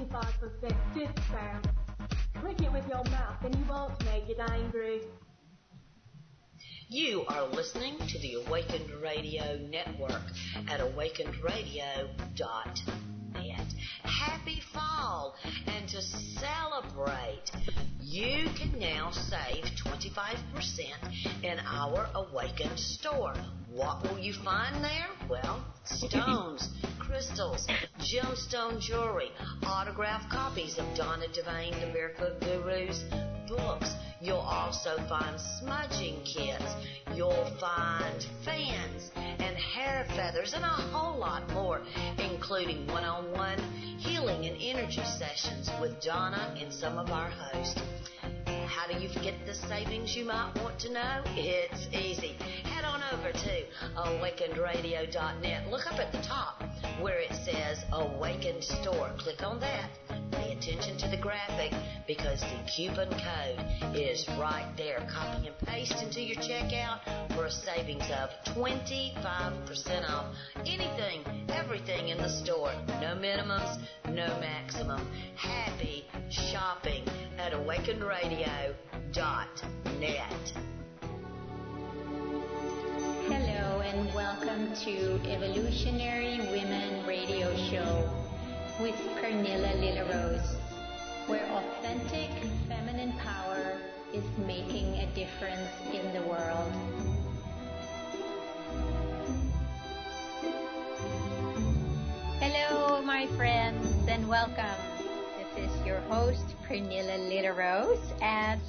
25% discount. Click it with your mouth and you won't make it angry. You are listening to the Awakened Radio Network at awakenedradio.net. Happy fall, and to celebrate, you can now save 25% in our Awakened store. What will you find there? Well, stones, crystals, gemstone jewelry, autographed copies of Donna Devane, the Barefoot Guru's books. You'll also find smudging kits. You'll find fans and hair feathers and a whole lot more, including one-on-one healing and energy sessions with Donna and some of our hosts. How do you get the savings, you might want to know? It's easy. Head on over to awakenedradio.net. Look up at the top where it says Awakened Store. Click on that. Pay attention to the graphic because the coupon code is right there. Copy and paste into your checkout for a savings of 25% off anything, everything in the store. No minimums, no maximum. Happy shopping at awakenedradio.net. Hello and welcome to Evolutionary Women Radio Show with Pernilla Lillerose, where authentic feminine power is making a difference in the world. Hello, my friends, and welcome. This is your host, Pernilla Lillerose, at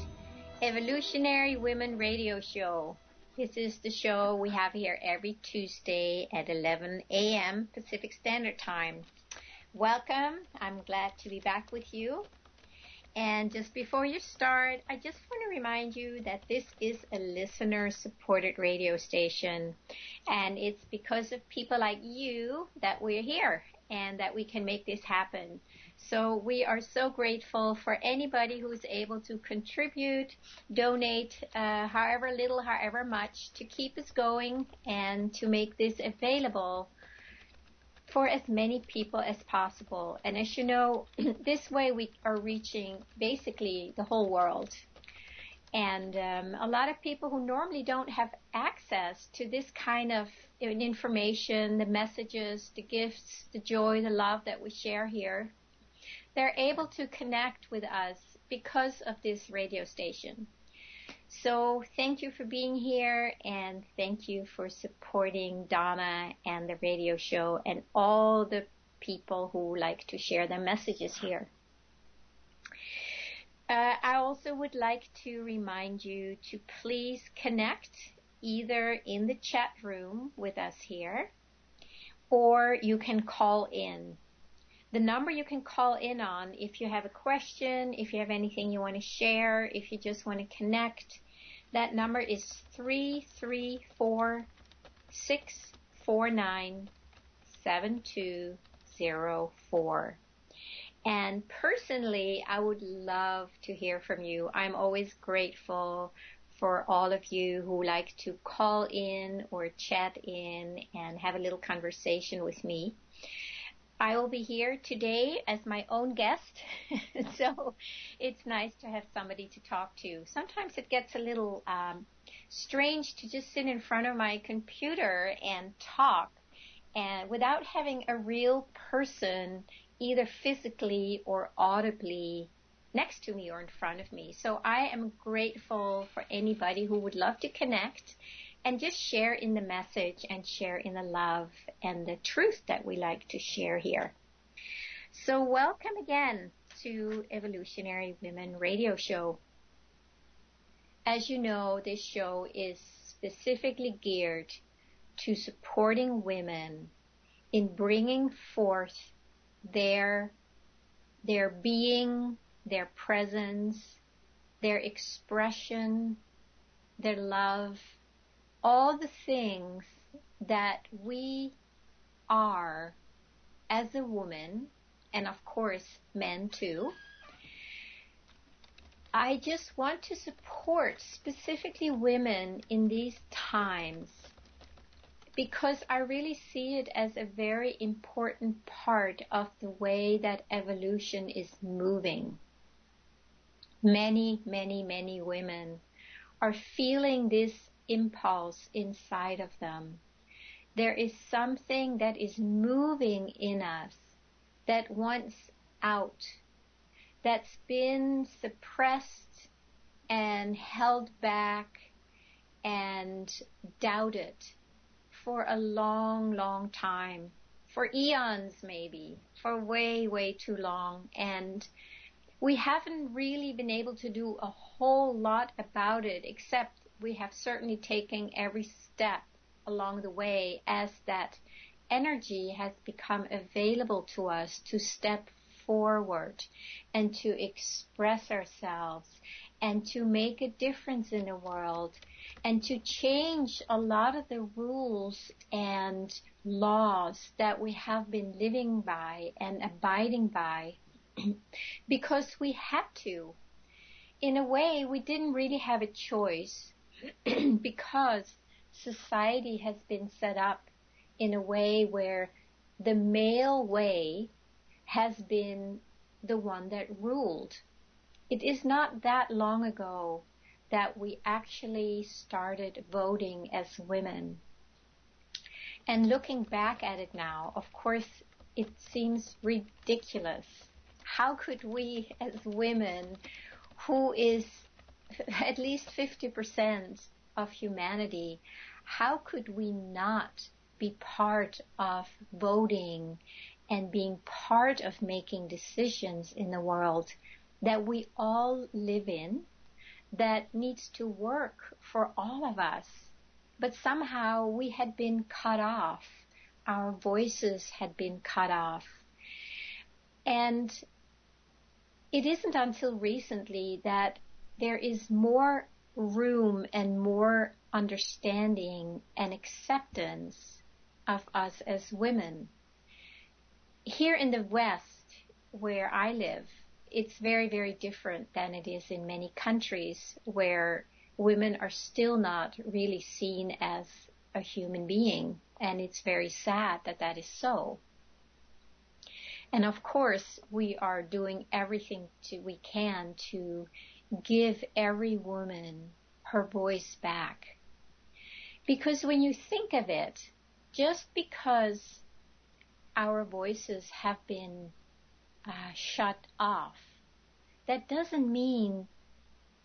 Evolutionary Women Radio Show. This is the show we have here every Tuesday at 11 a.m. Pacific Standard Time. Welcome. I'm glad to be back with you. And just before you start, I just want to remind you that this is a listener-supported radio station. And it's because of people like you that we're here and that we can make this happen. So we are so grateful for anybody who's able to contribute, donate, however little, however much, to keep us going and to make this available for as many people as possible. And as you know, this way we are reaching basically the whole world. And a lot of people who normally don't have access to this kind of information, the messages, the gifts, the joy, the love that we share here, they're able to connect with us because of this radio station. So thank you for being here, and thank you for supporting Donna and the radio show and all the people who like to share their messages here. I also would like to remind you to please connect either in the chat room with us here, or you can call in. The number you can call in on if you have a question, if you have anything you want to share, if you just want to connect, that number is 334-649-7204. And personally, I would love to hear from you. I'm always grateful for all of you who like to call in or chat in and have a little conversation with me. I will be here today as my own guest, so it's nice to have somebody to talk to. Sometimes it gets a little strange to just sit in front of my computer and talk, and without having a real person either physically or audibly next to me or in front of me. So I am grateful for anybody who would love to connect and just share in the message and share in the love and the truth that we like to share here. So welcome again to Evolutionary Women Radio Show. As you know, this show is specifically geared to supporting women in bringing forth their being, their presence, their expression, their love, all the things that we are as a woman, and of course men too. I just want to support specifically women in these times because I really see it as a very important part of the way that evolution is moving. Many, many, many women are feeling this impulse inside of them. There is something that is moving in us that wants out, that's been suppressed and held back and doubted for a long, long time, for eons maybe, for way, way too long. And we haven't really been able to do a whole lot about it, except we have certainly taken every step along the way as that energy has become available to us to step forward and to express ourselves and to make a difference in the world and to change a lot of the rules and laws that we have been living by and abiding by because we had to. In a way, we didn't really have a choice because society has been set up in a way where the male way has been the one that ruled. It is not that long ago that we actually started voting as women. And looking back at it now, of course, it seems ridiculous. How could we as women, who is at least 50% of humanity, how could we not be part of voting and being part of making decisions in the world that we all live in, that needs to work for all of us? But somehow we had been cut off. Our voices had been cut off. And it isn't until recently that there is more room and more understanding and acceptance of us as women. Here in the West, where I live, it's very, very different than it is in many countries where women are still not really seen as a human being. And it's very sad that that is so. And of course, we are doing everything we can to give every woman her voice back. Because when you think of it, just because our voices have been shut off, that doesn't mean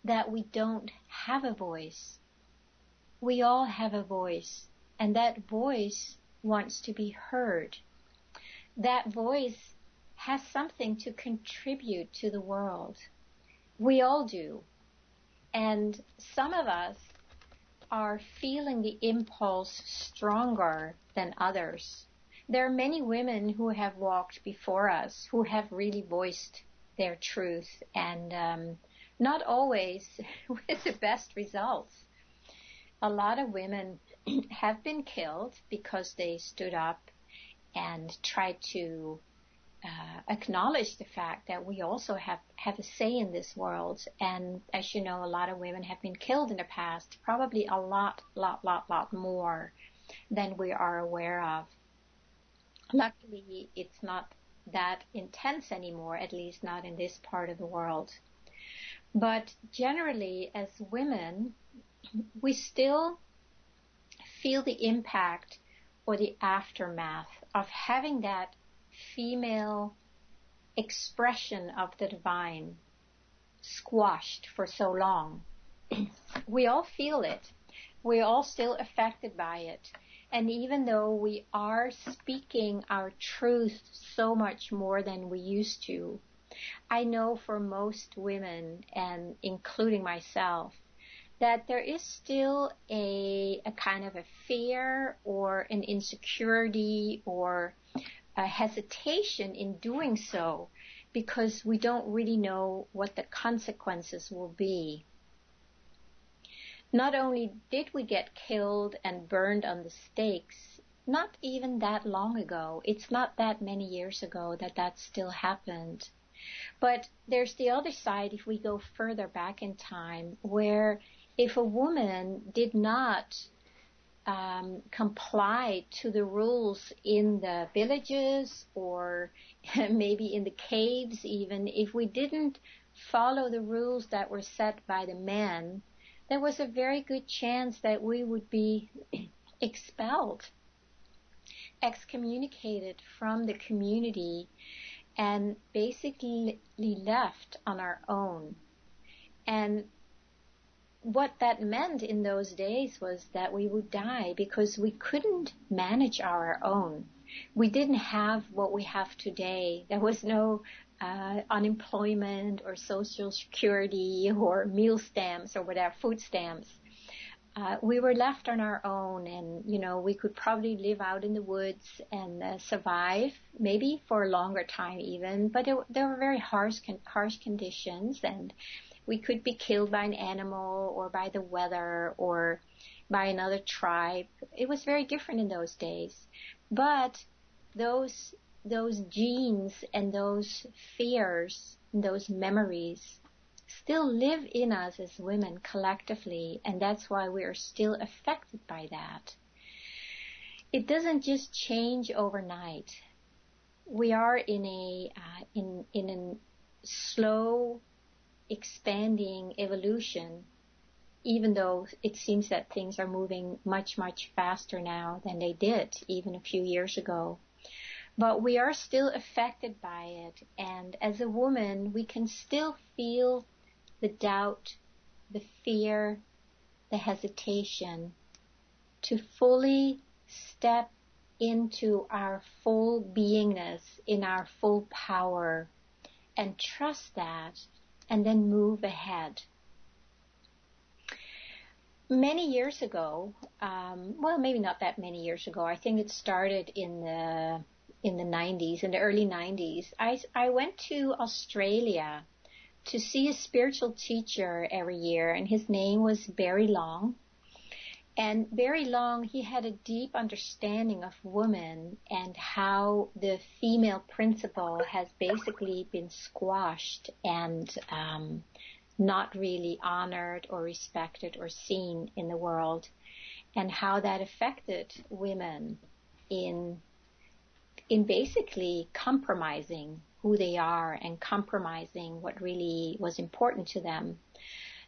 that we don't have a voice. We all have a voice, and that voice wants to be heard. That voice has something to contribute to the world. We all do. And some of us are feeling the impulse stronger than others. There are many women who have walked before us who have really voiced their truth, and not always with the best results. A lot of women have been killed because they stood up and tried to acknowledge the fact that we also have a say in this world. And as you know, a lot of women have been killed in the past, probably a lot more than we are aware of. Luckily, it's not that intense anymore, at least not in this part of the world. But generally, as women, we still feel the impact or the aftermath of having that female expression of the divine squashed for so long. We all feel it. We're all still affected by it. And even though we are speaking our truth so much more than we used to, I know for most women, and including myself, that there is still a kind of a fear or an insecurity or a hesitation in doing so because we don't really know what the consequences will be. Not only did we get killed and burned on the stakes, not even that long ago, it's not that many years ago that still happened. But there's the other side if we go further back in time, where if a woman did not comply to the rules in the villages or maybe in the caves even, if we didn't follow the rules that were set by the men, there was a very good chance that we would be expelled, excommunicated from the community, and basically left on our own. And what that meant in those days was that we would die because we couldn't manage our own. We didn't have what we have today. There was no unemployment or social security or meal stamps or whatever, food stamps. We were left on our own, and, we could probably live out in the woods and survive, maybe for a longer time even, but there were very harsh conditions, and we could be killed by an animal or by the weather or by another tribe. It was very different in those days. But those genes and those fears and those memories still live in us as women collectively, and that's why we are still affected by that. It doesn't just change overnight. We are in a slow expanding evolution, even though it seems that things are moving much, much faster now than they did even a few years ago. But we are still affected by it, and as a woman, we can still feel the doubt, the fear, the hesitation to fully step into our full beingness, in our full power, and trust that, and then move ahead. Many years ago, maybe not that many years ago, I think it started in the 90s, in the early 90s, I went to Australia to see a spiritual teacher every year, and his name was Barry Long. And Barry Long, he had a deep understanding of women and how the female principle has basically been squashed and not really honored or respected or seen in the world, and how that affected women in basically compromising who they are and compromising what really was important to them.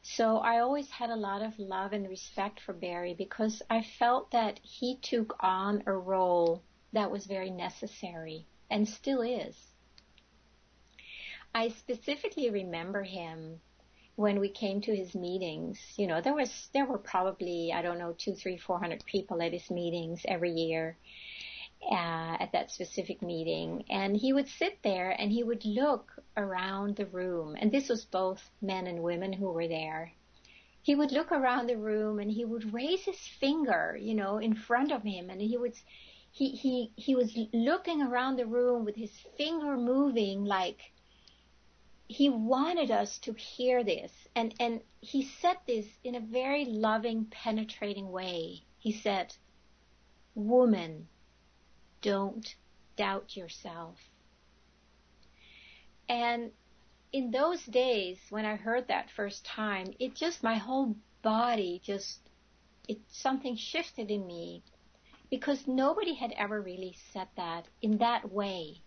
So I always had a lot of love and respect for Barry because I felt that he took on a role that was very necessary and still is. I specifically remember him when we came to his meetings. There were probably, 200, 300, 400 people at his meetings every year. At that specific meeting, and he would sit there and he would look around the room, and this was both men and women who were there. He would look around the room and he would raise his finger, in front of him, and he was looking around the room with his finger moving like he wanted us to hear this, and he said this in a very loving, penetrating way. He said, "Woman, don't doubt yourself." And in those days, when I heard that first time, my whole body something shifted in me, because nobody had ever really said that in that way.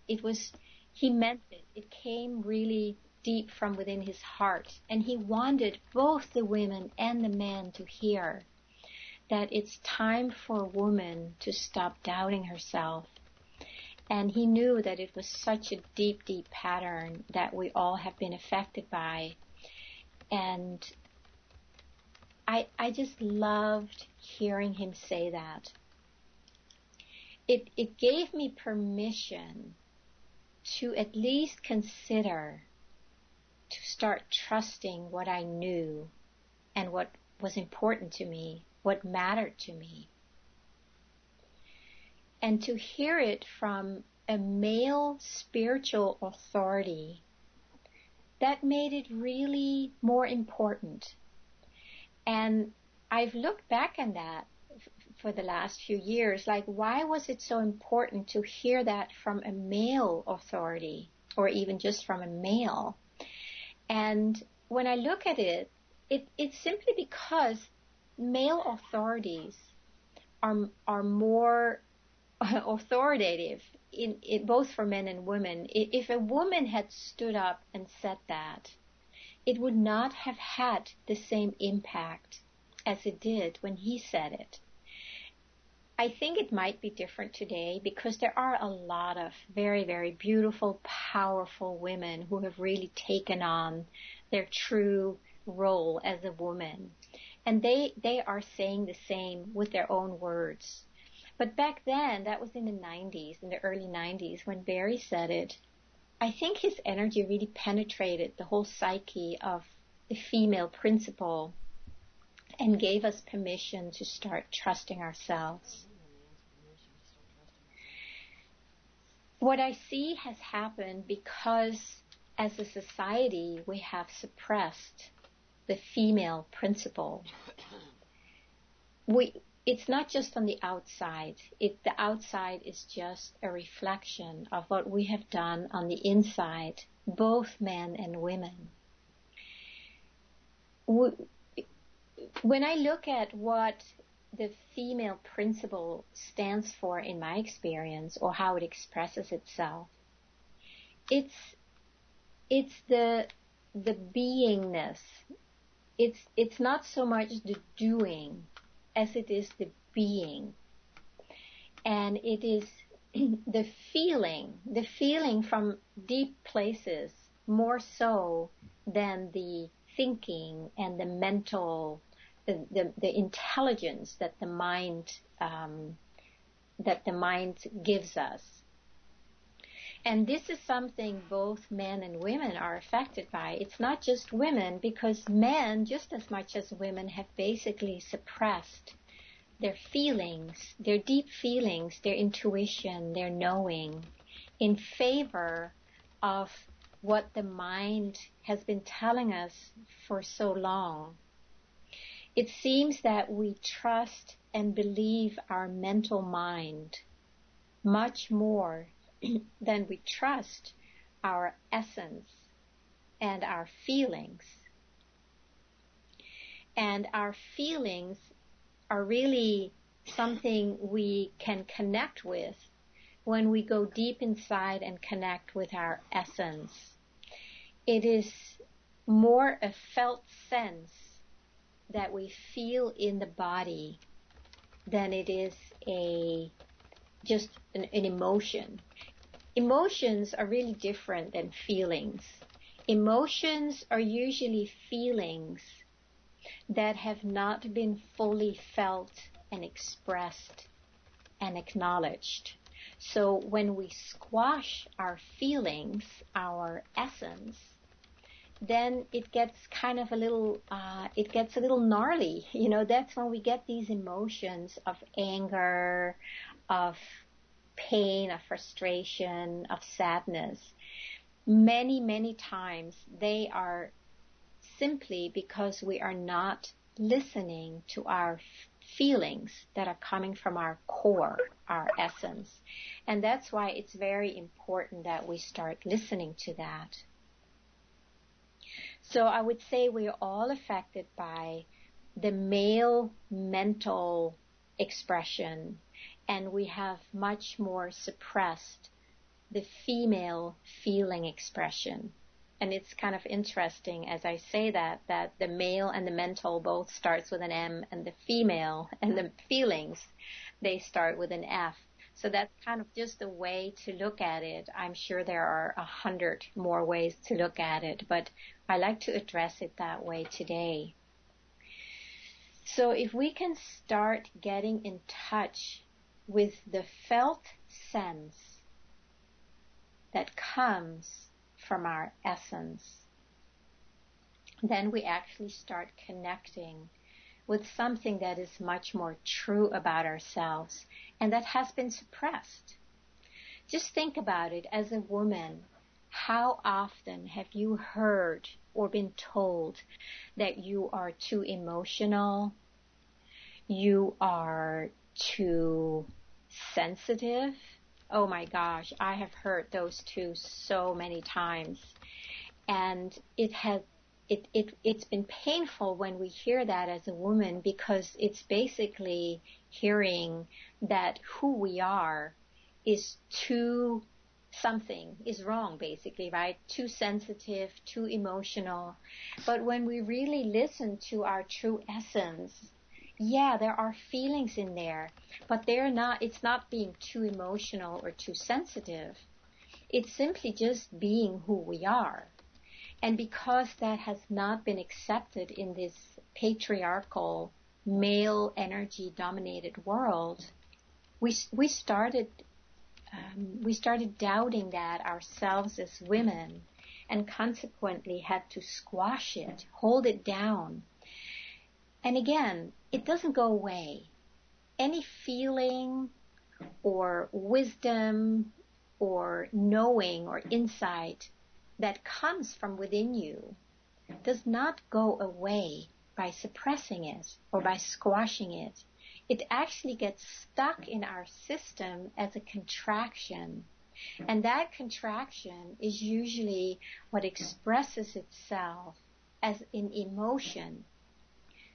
He meant it. It came really deep from within his heart, and he wanted both the women and the men to hear that it's time for a woman to stop doubting herself. And he knew that it was such a deep, deep pattern that we all have been affected by. And I just loved hearing him say that. It gave me permission to at least consider, to start trusting what I knew and what was important to me, what mattered to me. And to hear it from a male spiritual authority, that made it really more important. And I've looked back on that for the last few years, like, why was it so important to hear that from a male authority, or even just from a male? And when I look at it, it's simply because male authorities are more authoritative in both for men and women. If a woman had stood up and said that, it would not have had the same impact as it did when he said it. I think it might be different today because there are a lot of very, very beautiful, powerful women who have really taken on their true role as a woman. And they are saying the same with their own words. But back then, that was in the 90s, in the early 90s, when Barry said it, I think his energy really penetrated the whole psyche of the female principle and gave us permission to start trusting ourselves. What I see has happened because as a society we have suppressed the female principle. It's not just on the outside. The outside is just a reflection of what we have done on the inside, both men and women. When I look at what the female principle stands for in my experience, or how it expresses itself, it's the beingness. It's not so much the doing as it is the being. And it is the feeling from deep places more so than the thinking and the mental, the intelligence that the mind gives us. And this is something both men and women are affected by. It's not just women, because men, just as much as women, have basically suppressed their feelings, their deep feelings, their intuition, their knowing, in favor of what the mind has been telling us for so long. It seems that we trust and believe our mental mind much more than we trust our essence and our feelings. And our feelings are really something we can connect with when we go deep inside and connect with our essence. It is more a felt sense that we feel in the body than it is just an emotion. Emotions are really different than feelings. Emotions are usually feelings that have not been fully felt and expressed and acknowledged. So when we squash our feelings, our essence, then it gets kind of a little gnarly. That's when we get these emotions of anger, of pain, of frustration, of sadness. Many, many times they are simply because we are not listening to our feelings that are coming from our core, our essence. And that's why it's very important that we start listening to that. So I would say we are all affected by the male mental expression, and we have much more suppressed the female feeling expression. And it's kind of interesting as I say that the male and the mental both starts with an M, and the female and the feelings, they start with an F. So that's kind of just a way to look at it. I'm sure there are 100 more ways to look at it, but I like to address it that way today. So if we can start getting in touch with the felt sense that comes from our essence, then we actually start connecting with something that is much more true about ourselves and that has been suppressed. Just think about it as a woman. How often have you heard or been told that you are too emotional, you are too sensitive? Oh my gosh, I have heard those two so many times. And it it's been painful when we hear that as a woman, because it's basically hearing that who we are is too something is wrong, basically, right? Too sensitive, too emotional. But when we really listen to our true essence, yeah, there are feelings in there, but it's not being too emotional or too sensitive. It's simply just being who we are. And because that has not been accepted in this patriarchal, male energy dominated world, we started doubting that ourselves as women, and consequently had to squash it, hold it down. And again, it doesn't go away. Any feeling or wisdom or knowing or insight that comes from within you does not go away by suppressing it or by squashing it. It actually gets stuck in our system as a contraction. And that contraction is usually what expresses itself as an emotion.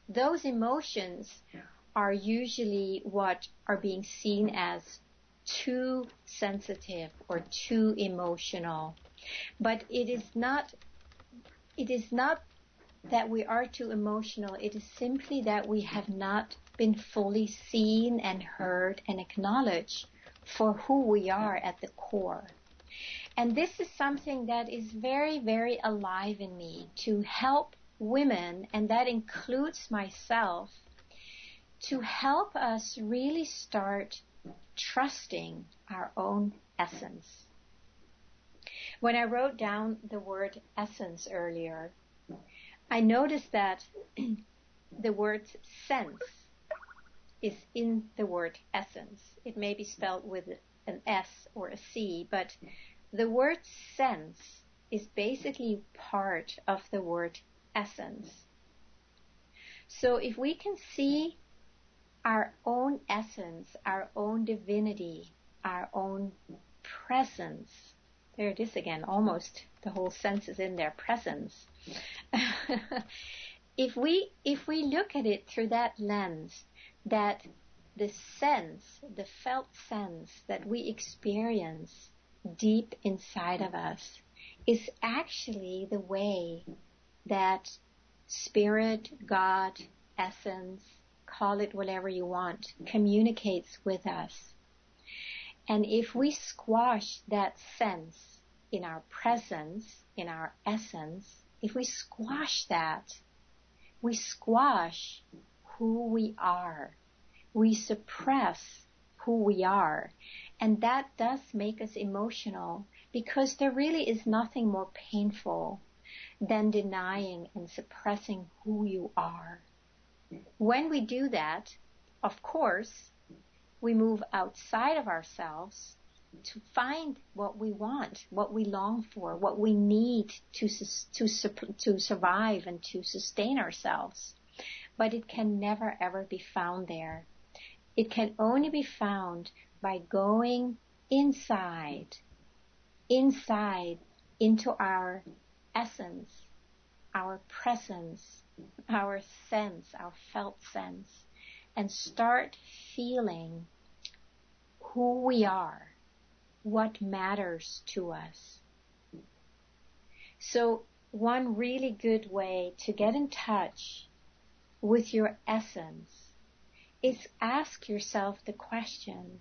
Those emotions are usually what are being seen as too sensitive or too emotional. But it is not that we are too emotional. It is simply that we have not been fully seen and heard and acknowledged for who we are at the core. And this is something that is very, very alive in me, to help women, and that includes myself, to help us really start trusting our own essence. When I wrote down the word essence earlier, I noticed that the word sense is in the word essence. It may be spelled with an S or a C, but the word sense is basically part of the word essence. So if we can see our own essence, our own divinity, our own presence, there it is again, almost the whole sense is in there, presence. If we look at it through that lens, that the sense, the felt sense that we experience deep inside of us is actually the way that spirit, God, essence, call it whatever you want, communicates with us. And if we squash that sense in our presence, in our essence, if we squash that, we squash who we are. We suppress who we are. And that does make us emotional, because there really is nothing more painful than denying and suppressing who you are. When we do that, of course, we move outside of ourselves to find what we want, what we long for, what we need to survive and to sustain ourselves. But it can never ever be found there. It can only be found by going inside into our essence, our presence, our sense, our felt sense, and start feeling who we are, what matters to us. So one really good way to get in touch with your essence is ask yourself the question,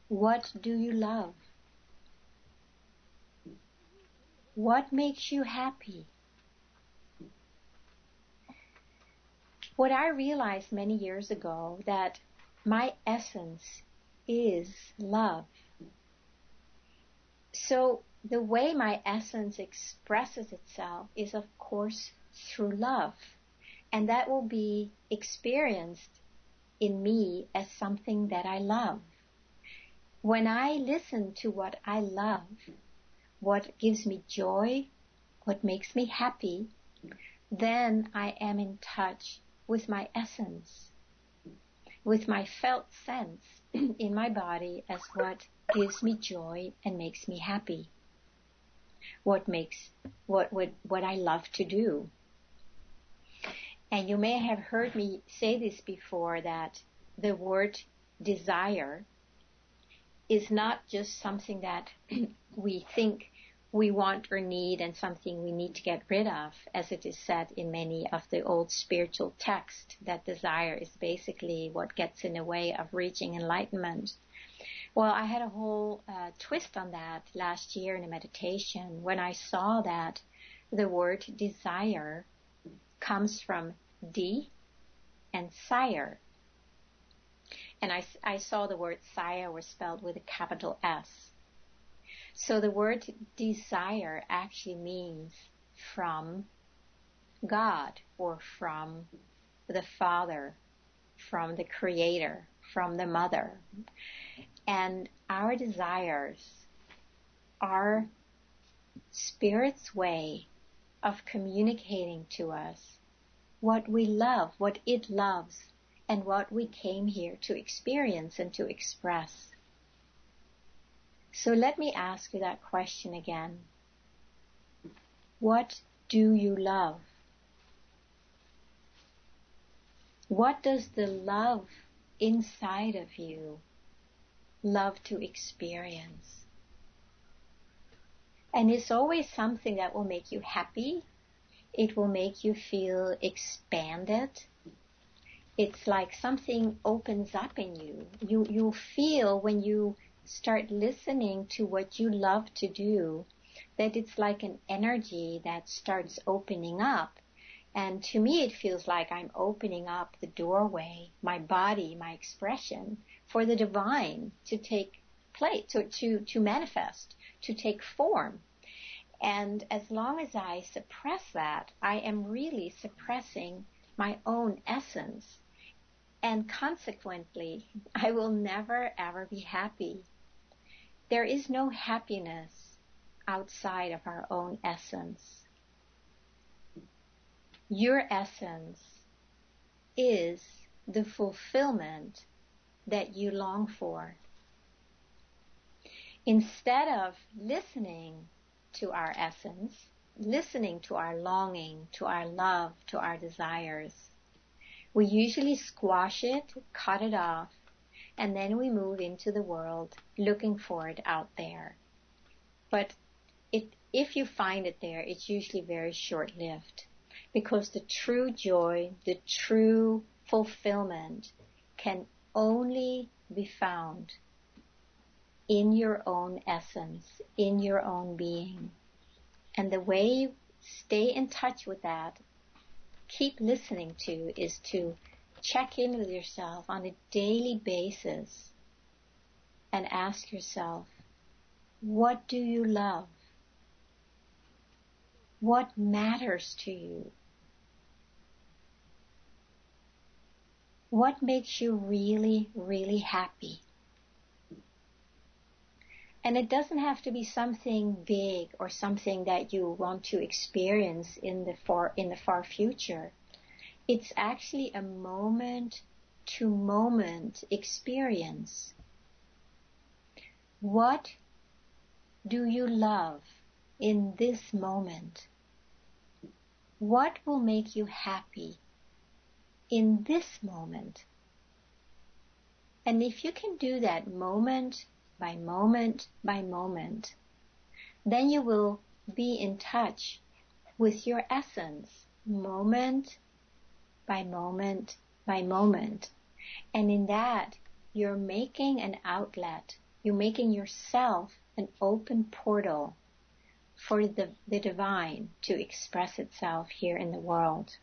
what do you love? What makes you happy? What I realized many years ago, that my essence is love. So the way my essence expresses itself is, of course, through love. And that will be experienced in me as something that I love. When I listen to what I love, what gives me joy, what makes me happy, then I am in touch with my essence, with my felt sense in my body as what gives me joy and makes me happy. what makes, what I love to do. And you may have heard me say this before, that the word desire is not just something that we think we want or need and something we need to get rid of, as it is said in many of the old spiritual texts, that desire is basically what gets in the way of reaching enlightenment. Well, I had a whole twist on that last year in a meditation when I saw that the word desire comes from D and sire. And I saw the word sire was spelled with a capital S. So the word desire actually means from God, or from the Father, from the Creator, from the Mother. And our desires are Spirit's way of communicating to us what we love, what it loves, and what we came here to experience and to express. So let me ask you that question again. What do you love? What does the love inside of you love to experience? And it's always something that will make you happy. It will make you feel expanded. It's like something opens up in you. You feel when you start listening to what you love to do, that it's like an energy that starts opening up. And to me, it feels like I'm opening up the doorway, my body, my expression, for the divine to take place, to manifest, to take form. And as long as I suppress that, I am really suppressing my own essence. And consequently, I will never, ever be happy. There is no happiness outside of our own essence. Your essence is the fulfillment that you long for. Instead of listening to our essence, listening to our longing, to our love, to our desires, we usually squash it, cut it off, and then we move into the world looking for it out there. But if you find it there, it's usually very short-lived, because the true joy, the true fulfillment can only be found in your own essence, in your own being. And the way you stay in touch with that, keep listening to, is to check in with yourself on a daily basis and ask yourself, what do you love? What matters to you? What makes you really, really happy? And it doesn't have to be something big or something that you want to experience in the far future. It's actually a moment-to-moment experience. What do you love in this moment? What will make you happy in this moment? And if you can do that moment by moment by moment, then you will be in touch with your essence, moment by moment by moment. And in that, you're making an outlet. You're making yourself an open portal for the divine to express itself here in the world.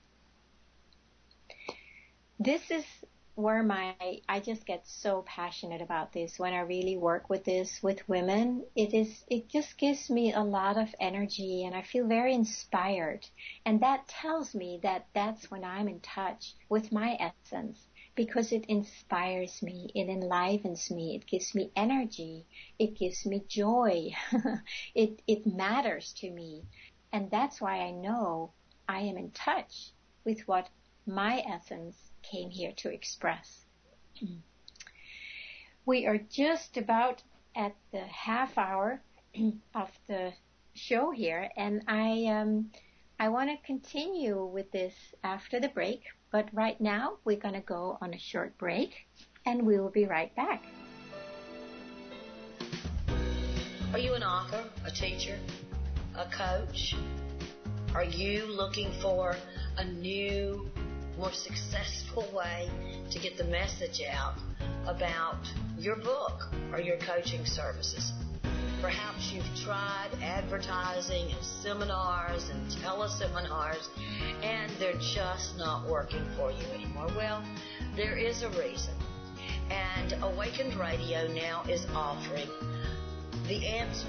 This is where I just get so passionate about this when I really work with this with women. It just gives me a lot of energy and I feel very inspired. And that tells me that that's when I'm in touch with my essence, because it inspires me, it enlivens me, it gives me energy, it gives me joy. It matters to me. And that's why I know I am in touch with what my essence came here to express. We are just about at the half hour of the show here, and I want to continue with this after the break. But right now, we're going to go on a short break, and we will be right back. Are you an author, a teacher, a coach? Are you looking for a new, more successful way to get the message out about your book or your coaching services? Perhaps you've tried advertising and seminars and teleseminars, and they're just not working for you anymore. Well, there is a reason. And Awakened Radio now is offering The Answer,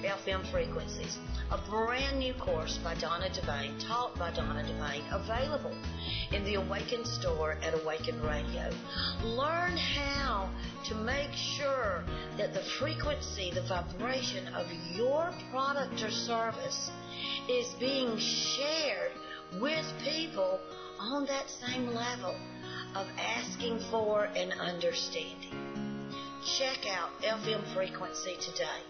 FM Frequencies, a brand new course by Donna Devane, taught by Donna Devane, available in the Awakened store at Awakened Radio. Learn how to make sure that the frequency, the vibration of your product or service is being shared with people on that same level of asking for and understanding. Check out FM Frequency today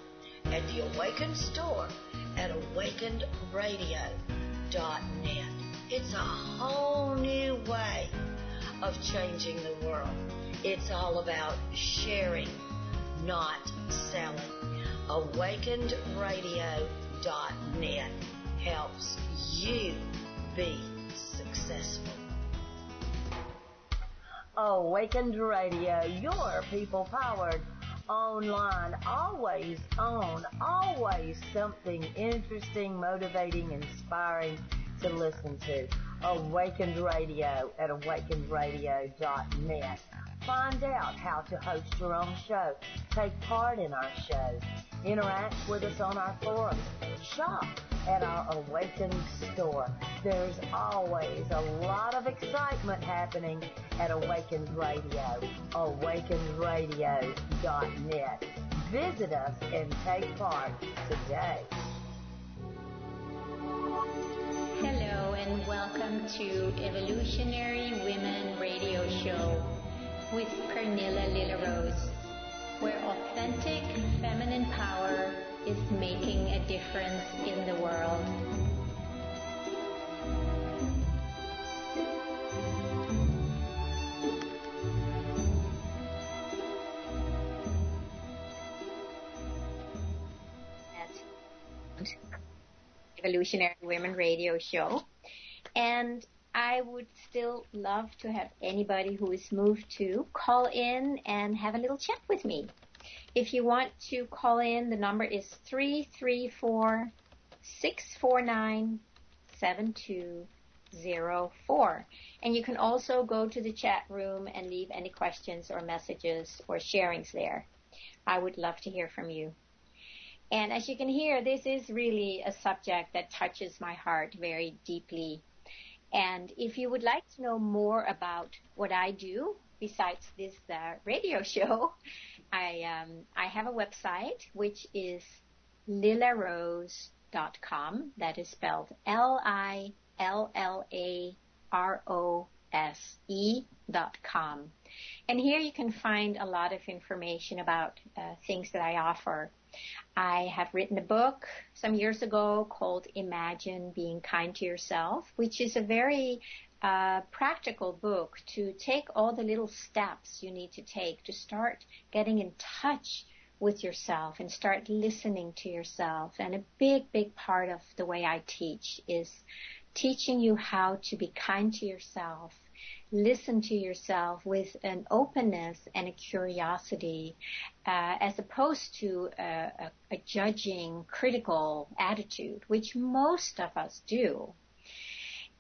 at the Awakened store at awakenedradio.net. It's a whole new way of changing the world. It's all about sharing, not selling. Awakenedradio.net helps you be successful. Awakened Radio, your people-powered online, always on, always something interesting, motivating, inspiring to listen to. Awakened Radio at awakenedradio.net. Find out how to host your own show. Take part in our shows. Interact with us on our forums. Shop at our Awakened store. There's always a lot of excitement happening at Awakened Radio. awakenedradio.net. Visit us and take part today. Hello and welcome to Evolutionary Women Radio Show with Pernilla Lillarose, where authentic feminine power is making a difference in the world. Evolutionary Women Radio Show, and I would still love to have anybody who is moved to call in and have a little chat with me. If you want to call in, the number is 334-649-7204. And you can also go to the chat room and leave any questions or messages or sharings there. I would love to hear from you. And as you can hear, this is really a subject that touches my heart very deeply. And if you would like to know more about what I do, besides this radio show, I have a website, which is lillarose.com. That is spelled LILLAROSE.com. And here you can find a lot of information about things that I offer. I have written a book some years ago called Imagine Being Kind to Yourself, which is a very practical book to take all the little steps you need to take to start getting in touch with yourself and start listening to yourself. And a big, big part of the way I teach is teaching you how to be kind to yourself, listen to yourself with an openness and a curiosity, as opposed to a judging, critical attitude, which most of us do.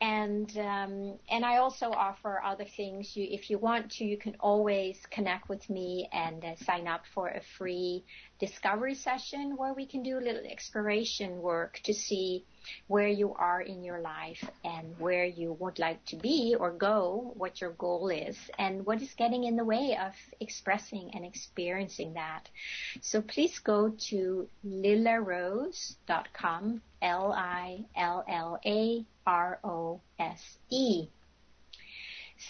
And I also offer other things. If you want to, you can always connect with me and sign up for a free discovery session where we can do a little exploration work to see where you are in your life and where you would like to be or go, what your goal is, and what is getting in the way of expressing and experiencing that. So please go to lillarose.com, LILLAROSE.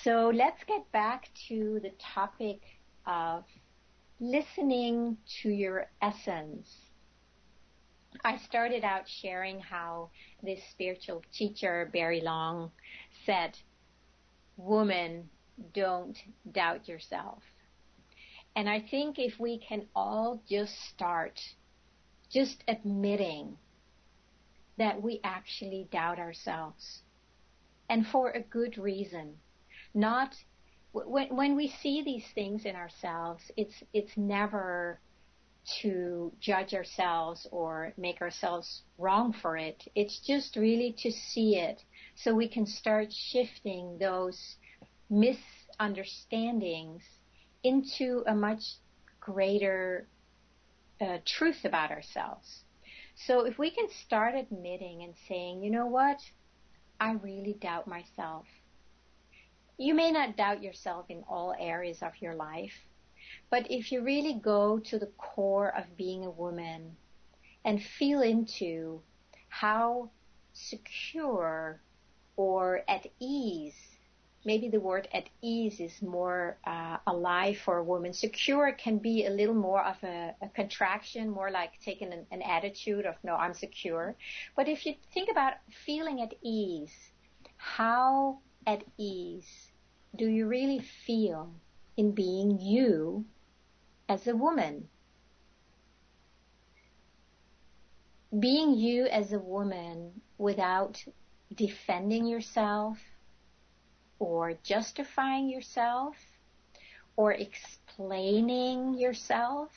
So let's get back to the topic of listening to your essence. I started out sharing how this spiritual teacher, Barry Long, said, "Woman, don't doubt yourself." And I think if we can all just start just admitting that we actually doubt ourselves, and for a good reason, not when we see these things in ourselves, it's never to judge ourselves or make ourselves wrong for it. It's just really to see it so we can start shifting those misunderstandings into a much greater truth about ourselves. So if we can start admitting and saying, you know what, I really doubt myself. You may not doubt yourself in all areas of your life, but if you really go to the core of being a woman and feel into how secure or at ease, maybe the word at ease is more alive for a woman. Secure can be a little more of a contraction, more like taking an attitude of, no, I'm secure. But if you think about feeling at ease, how at ease do you really feel in being you as a woman? Being you as a woman without defending yourself or justifying yourself or explaining yourself.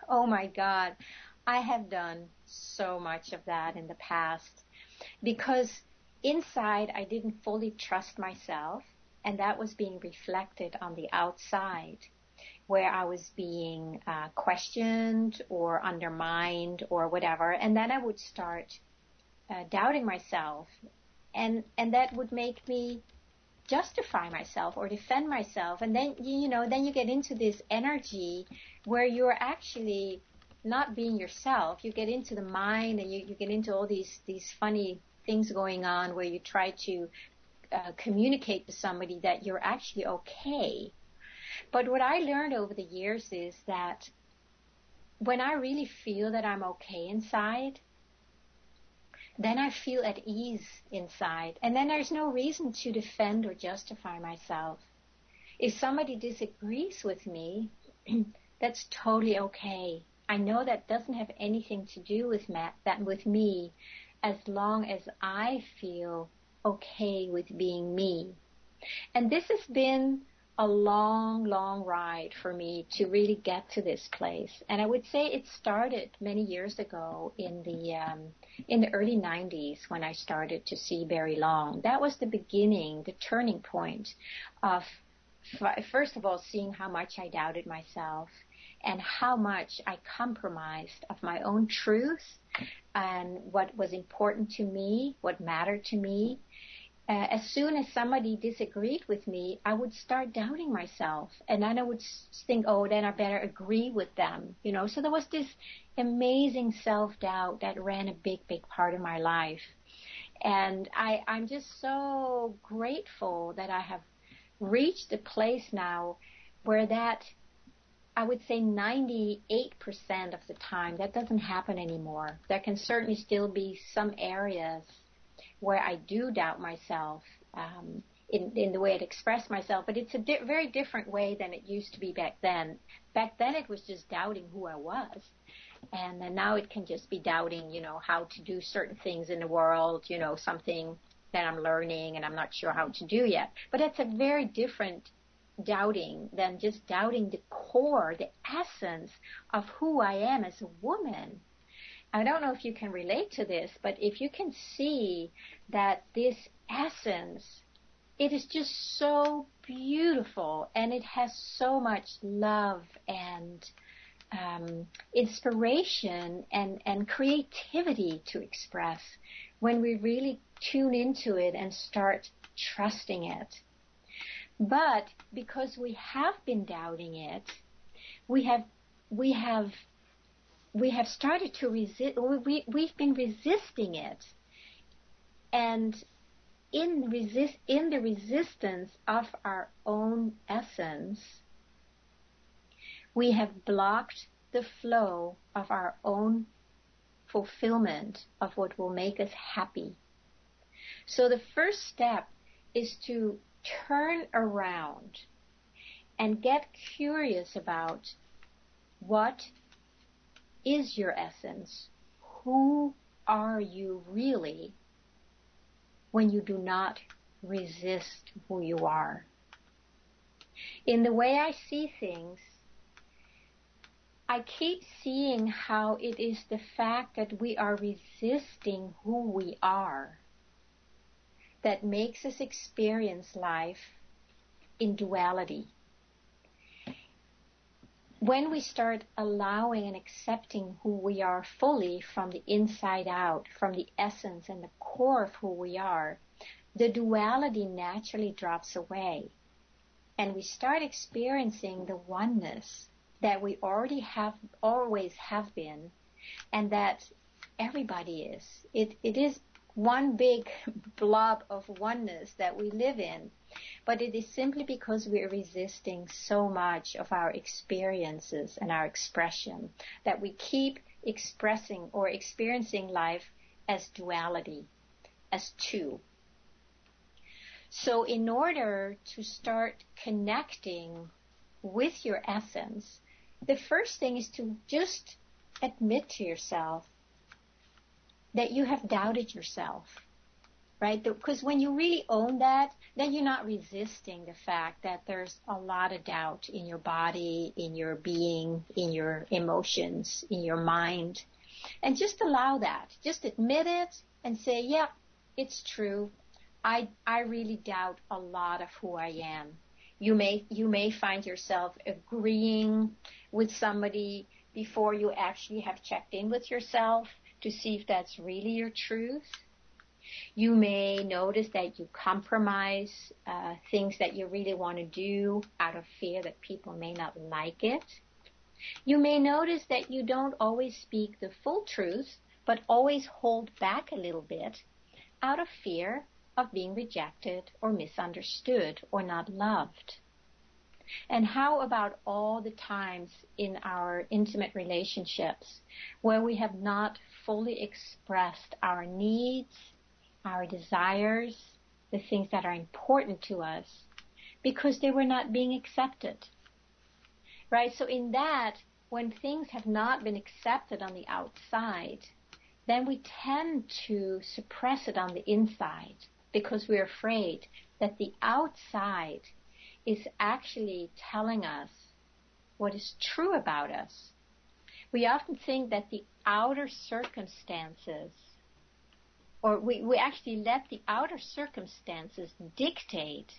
Oh my God, I have done so much of that in the past because inside I didn't fully trust myself, and that was being reflected on the outside, where I was being questioned or undermined or whatever, and then I would start doubting myself, and that would make me justify myself or defend myself, and then then you get into this energy where you're actually not being yourself. You get into the mind, and you get into all these funny things going on where you try to communicate to somebody that you're actually okay. But what I learned over the years is that when I really feel that I'm okay inside, then I feel at ease inside. And then there's no reason to defend or justify myself. If somebody disagrees with me, that's totally okay. I know that doesn't have anything to do with with me, as long as I feel okay with being me. And this has been a long, long ride for me to really get to this place. And I would say it started many years ago in the early 90s when I started to see Barry Long. That was the beginning, the turning point of, first of all, seeing how much I doubted myself and how much I compromised of my own truth and what was important to me, what mattered to me. As soon as somebody disagreed with me, I would start doubting myself. And then I would think, oh, then I better agree with them. So there was this amazing self-doubt that ran a big, big part of my life. And I'm just so grateful that I have reached a place now where that, I would say 98% of the time, that doesn't happen anymore. There can certainly still be some areas where I do doubt myself in the way I'd express myself, but it's a very different way than it used to be back then. Back then it was just doubting who I was, and then now it can just be doubting, how to do certain things in the world, something that I'm learning and I'm not sure how to do yet. But it's a very different doubting than just doubting the core, the essence of who I am as a woman. I don't know if you can relate to this, but if you can see that this essence, it is just so beautiful, and it has so much love and inspiration and creativity to express when we really tune into it and start trusting it. But because we have been doubting it, we have started to resist. We've been resisting it, and in the resistance of our own essence, we have blocked the flow of our own fulfillment of what will make us happy. So the first step is to turn around and get curious about what is your essence. Who are you really when you do not resist who you are? In the way I see things, I keep seeing how it is the fact that we are resisting who we are that makes us experience life in duality. When we start allowing and accepting who we are fully from the inside out, from the essence and the core of who we are, the duality naturally drops away. And we start experiencing the oneness that we always have been, and that everybody is. It is one big blob of oneness that we live in, but it is simply because we're resisting so much of our experiences and our expression that we keep expressing or experiencing life as duality, as two. So in order to start connecting with your essence, the first thing is to just admit to yourself that you have doubted yourself, right? Because when you really own that, then you're not resisting the fact that there's a lot of doubt in your body, in your being, in your emotions, in your mind. And just allow that. Just admit it and say, yeah, it's true. I really doubt a lot of who I am. You may find yourself agreeing with somebody before you actually have checked in with yourself to see if that's really your truth. You may notice that you compromise things that you really want to do out of fear that people may not like it. You may notice that you don't always speak the full truth, but always hold back a little bit out of fear of being rejected or misunderstood or not loved. And how about all the times in our intimate relationships where we have not fully expressed our needs, our desires, the things that are important to us, because they were not being accepted, right? So in that, when things have not been accepted on the outside, then we tend to suppress it on the inside because we're afraid that the outside is actually telling us what is true about us. We often think that the outer circumstances, or we actually let the outer circumstances dictate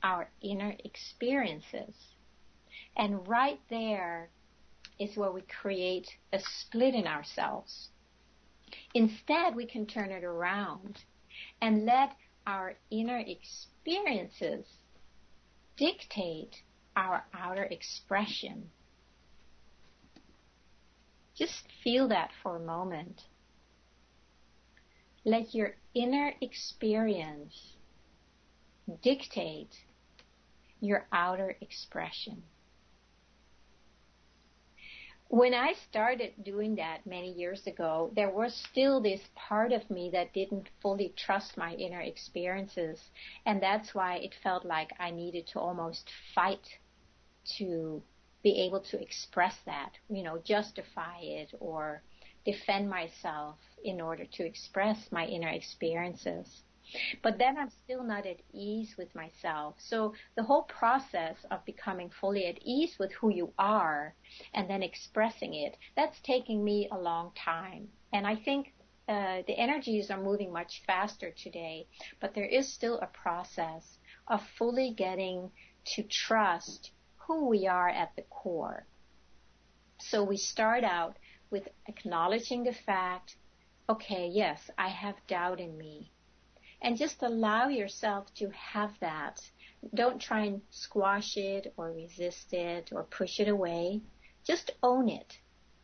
our inner experiences. And right there is where we create a split in ourselves. Instead, we can turn it around and let our inner experiences dictate our outer expression. Just feel that for a moment. Let your inner experience dictate your outer expression. When I started doing that many years ago, there was still this part of me that didn't fully trust my inner experiences, and that's why it felt like I needed to almost fight to be able to express that, justify it or defend myself in order to express my inner experiences. But then I'm still not at ease with myself. So the whole process of becoming fully at ease with who you are and then expressing it, that's taking me a long time. And I think the energies are moving much faster today, but there is still a process of fully getting to trust who we are at the core. So we start out with acknowledging the fact, okay, yes, I have doubt in me. And just allow yourself to have that. Don't try and squash it or resist it or push it away. Just own it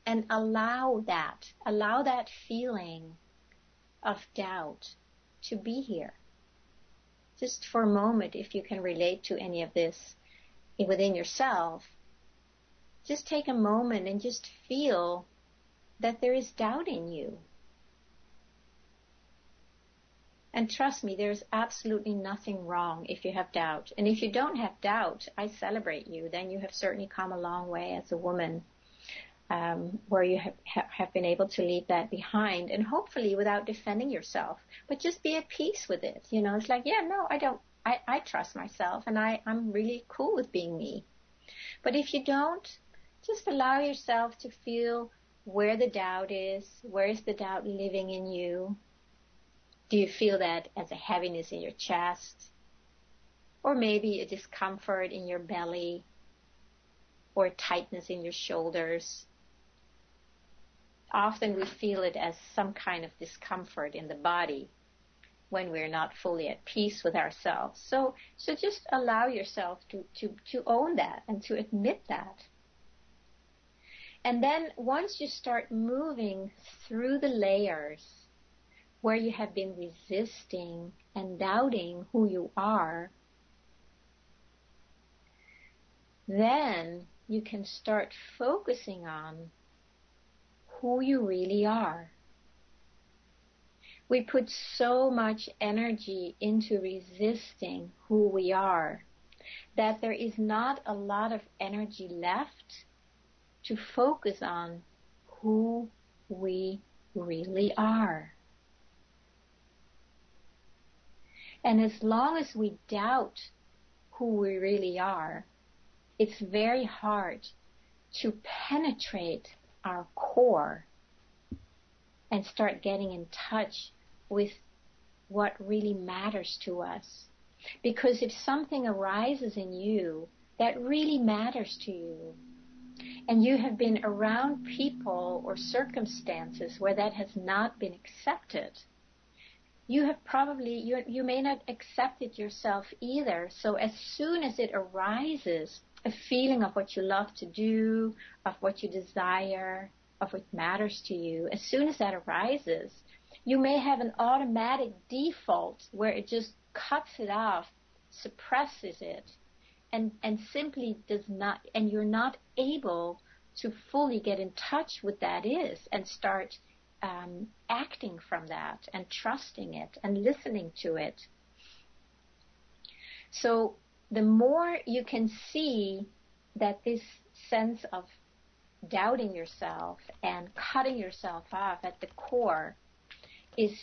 and allow that feeling of doubt to be here. Just for a moment, if you can relate to any of this within yourself, just take a moment and just feel that there is doubt in you. And trust me, there's absolutely nothing wrong if you have doubt. And if you don't have doubt, I celebrate you. Then you have certainly come a long way as a woman, where you have been able to leave that behind, and hopefully without defending yourself, but just be at peace with it. You know, it's like, yeah, no, I trust myself, and I'm really cool with being me. But if you don't, just allow yourself to feel where the doubt is. Where is the doubt living in you? Do you feel that as a heaviness in your chest? Or maybe a discomfort in your belly? Or tightness in your shoulders? Often we feel it as some kind of discomfort in the body when we're not fully at peace with ourselves. So just allow yourself to own that and to admit that. And then once you start moving through the layers where you have been resisting and doubting who you are, then you can start focusing on who you really are. We put so much energy into resisting who we are that there is not a lot of energy left to focus on who we really are. And as long as we doubt who we really are, it's very hard to penetrate our core and start getting in touch with what really matters to us. Because if something arises in you that really matters to you, and you have been around people or circumstances where that has not been accepted, you have probably, you may not accept it yourself either. So as soon as it arises, a feeling of what you love to do, of what you desire, of what matters to you, as soon as that arises, you may have an automatic default where it just cuts it off, suppresses it, and simply does not, and you're not able to fully get in touch with that is and start acting from that and trusting it and listening to it. So the more you can see that this sense of doubting yourself and cutting yourself off at the core is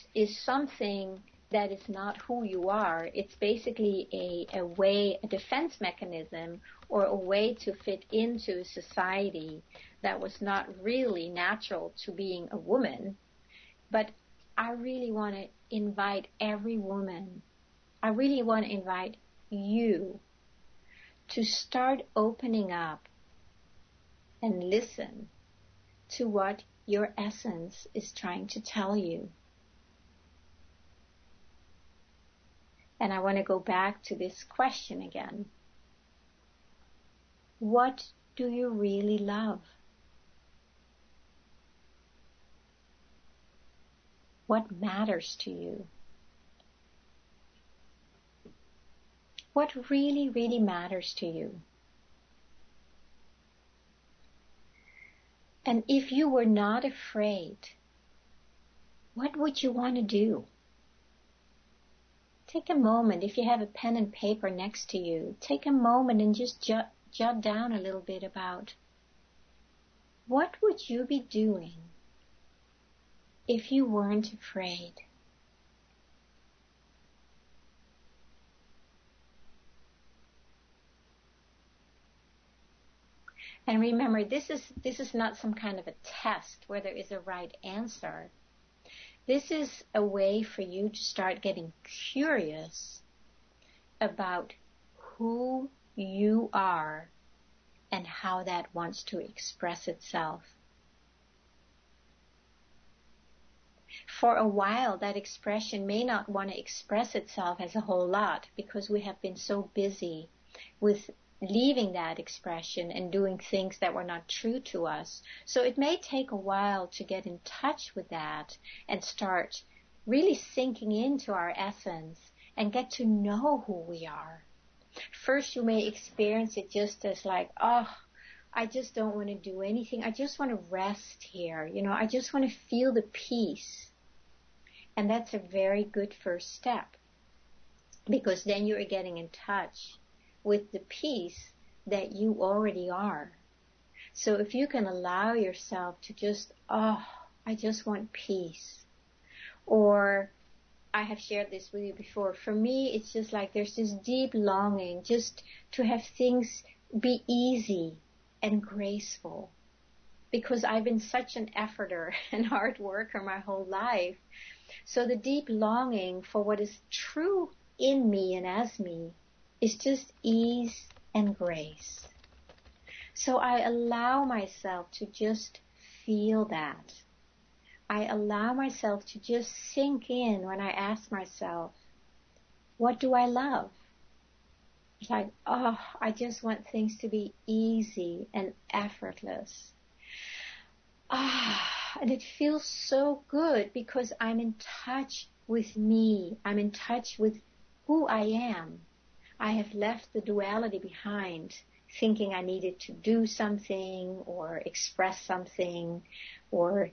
something that is not who you are. It's basically a way, a defense mechanism, or a way to fit into society that was not really natural to being a woman. But I really want to invite every woman, I really want to invite you to start opening up and listen to what your essence is trying to tell you. And I want to go back to this question again. What do you really love? What matters to you? What really, really matters to you? And if you were not afraid, what would you want to do? Take a moment, if you have a pen and paper next to you, take a moment and just jot down a little bit about what would you be doing if you weren't afraid? And remember, this is not some kind of a test where there is a right answer. This is a way for you to start getting curious about who you are and how that wants to express itself. For a while, that expression may not want to express itself as a whole lot because we have been so busy with leaving that expression and doing things that were not true to us. So it may take a while to get in touch with that and start really sinking into our essence and get to know who we are. First, you may experience it just as like, oh, I just don't want to do anything. I just want to rest here. I just want to feel the peace. And that's a very good first step, because then you're getting in touch with the peace that you already are. So if you can allow yourself to just, I just want peace. Or I have shared this with you before. For me, it's just like there's this deep longing just to have things be easy and graceful. Because I've been such an efforter and hard worker my whole life. So the deep longing for what is true in me and as me is just ease and grace. So I allow myself to just feel that. I allow myself to just sink in when I ask myself, what do I love? It's like, I just want things to be easy and effortless. And it feels so good because I'm in touch with me. I'm in touch with who I am. I have left the duality behind, thinking I needed to do something or express something or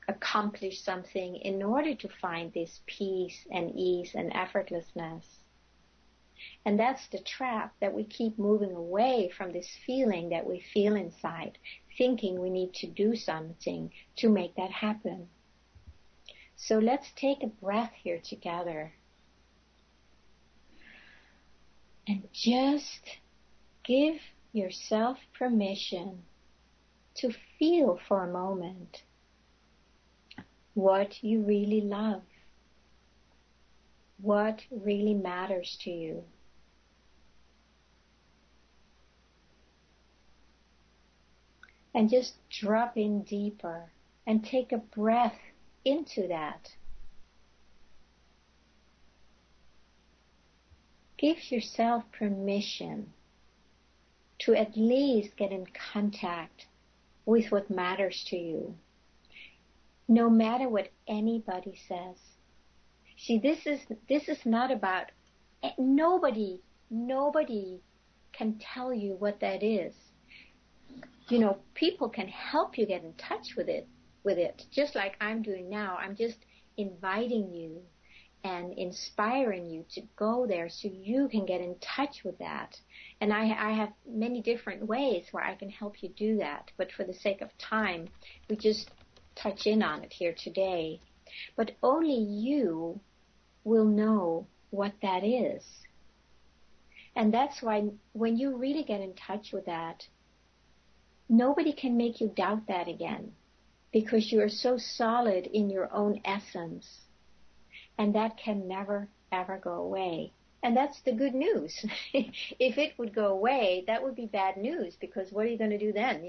accomplish something in order to find this peace and ease and effortlessness. And that's the trap, that we keep moving away from this feeling that we feel inside, thinking we need to do something to make that happen. So let's take a breath here together. And just give yourself permission to feel for a moment what you really love, what really matters to you. And just drop in deeper and take a breath into that. Give yourself permission to at least get in contact with what matters to you, no matter what anybody says. See, this is not about, nobody can tell you what that is. People can help you get in touch with it, just like I'm doing now. I'm just inviting you and inspiring you to go there so you can get in touch with that. And I have many different ways where I can help you do that. But for the sake of time, we just touch in on it here today. But only you will know what that is. And that's why when you really get in touch with that, nobody can make you doubt that again, because you are so solid in your own essence. And that can never, ever go away. And that's the good news. If it would go away, that would be bad news, because what are you going to do then,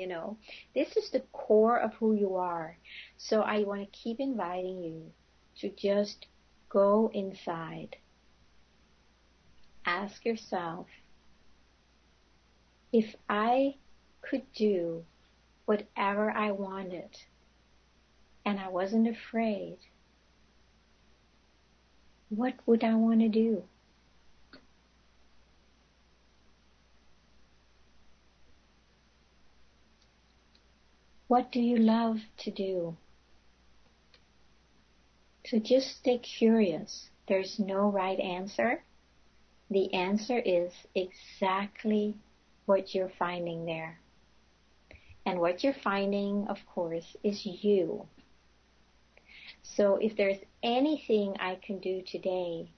This is the core of who you are. So I want to keep inviting you to just go inside. Ask yourself, if I could do whatever I wanted and I wasn't afraid, what would I want to do? What do you love to do? So just stay curious. There's no right answer. The answer is exactly what you're finding there. And what you're finding, of course, is you. So if there's anything I can do today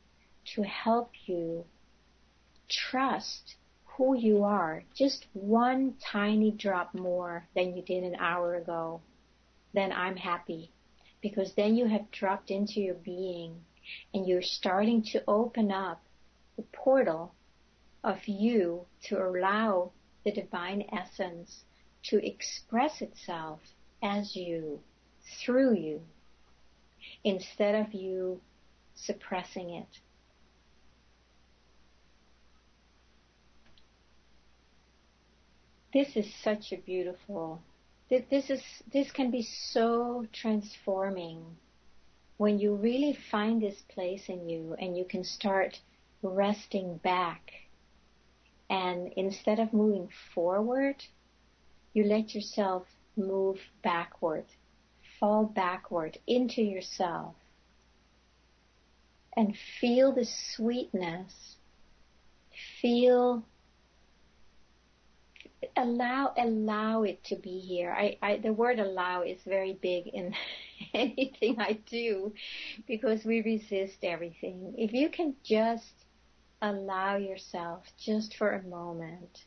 to help you trust who you are, just one tiny drop more than you did an hour ago, then I'm happy. Because then you have dropped into your being and you're starting to open up the portal of you to allow the divine essence to express itself as you, through you, instead of you suppressing it. This is such a beautiful, this can be so transforming when you really find this place in you and you can start resting back. And instead of moving forward, you let yourself move backward, fall backward into yourself, and feel the sweetness. Allow it to be here. The word allow is very big in anything I do, because we resist everything. If you can just allow yourself just for a moment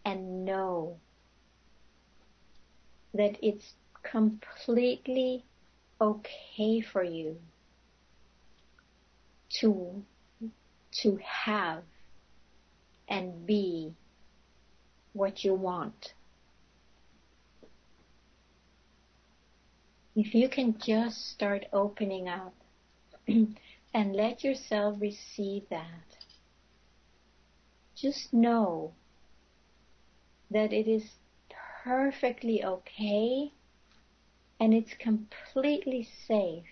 and know that it's completely okay for you to have and be what you want. If you can just start opening up and let yourself receive that, just know that it is perfectly okay and it's completely safe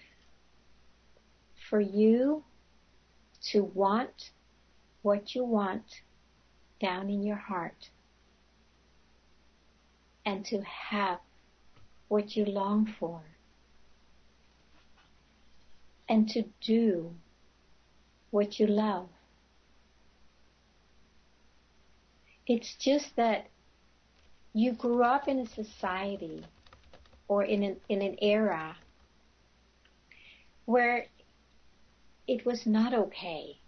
for you to want what you want down in your heart, and to have what you long for, and to do what you love. It's just that you grew up in a society or in an era where it was not okay.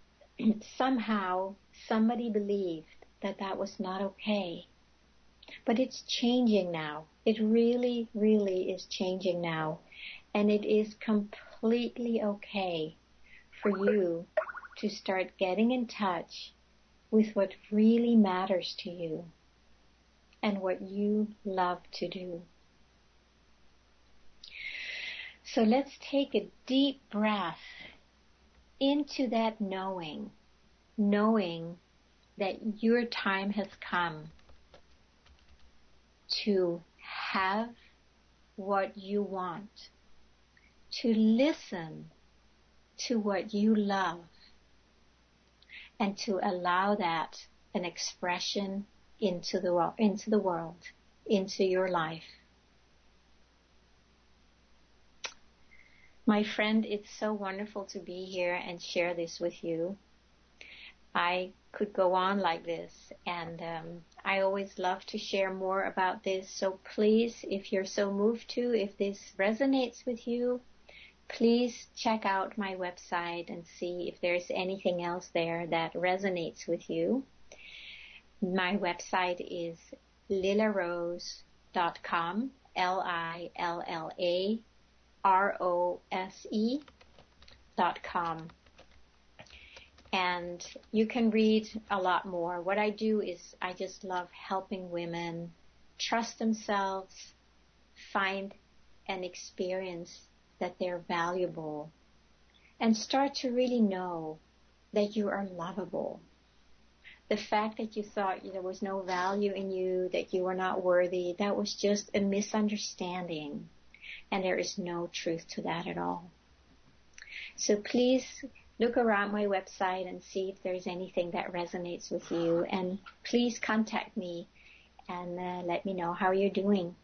Somehow somebody believed that that was not okay. But it's changing now. It really, really is changing now. And it is completely okay for you to start getting in touch with what really matters to you and what you love to do. So let's take a deep breath into that knowing that your time has come to have what you want, to listen to what you love, and to allow that an expression into the world, into your life. My friend, it's so wonderful to be here and share this with you. I could go on like this, and I always love to share more about this. So please, if you're so moved to, if this resonates with you, please check out my website and see if there's anything else there that resonates with you. My website is lillarose.com, LILLAROSE.com. And you can read a lot more. What I do is I just love helping women trust themselves, find and experience that they're valuable, and start to really know that you are lovable. The fact that you thought there was no value in you, that you were not worthy, that was just a misunderstanding. And there is no truth to that at all. So please look around my website and see if there's anything that resonates with you. And please contact me and let me know how you're doing.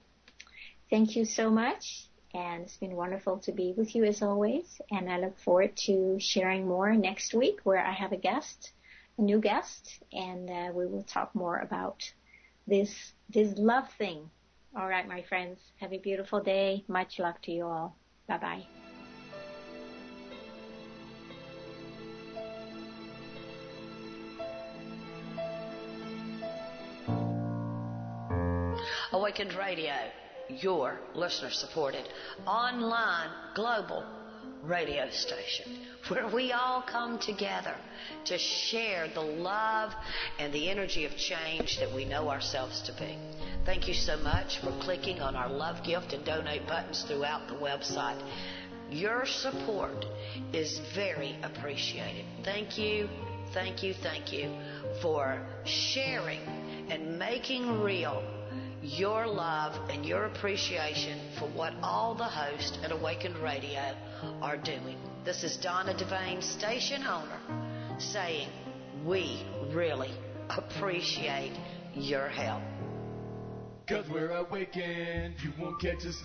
Thank you so much. And it's been wonderful to be with you as always. And I look forward to sharing more next week, where I have a new guest. And we will talk more about this love thing. All right, my friends. Have a beautiful day. Much love to you all. Bye-bye. Awakened Radio, your listener-supported, online, global radio station, where we all come together to share the love and the energy of change that we know ourselves to be. Thank you so much for clicking on our love gift and donate buttons throughout the website. Your support is very appreciated. Thank you, thank you, thank you for sharing and making real your love and your appreciation for what all the hosts at Awakened Radio are doing. This is Donna Devane, station owner, saying we really appreciate your help. 'cause we're awakened. You won't catch us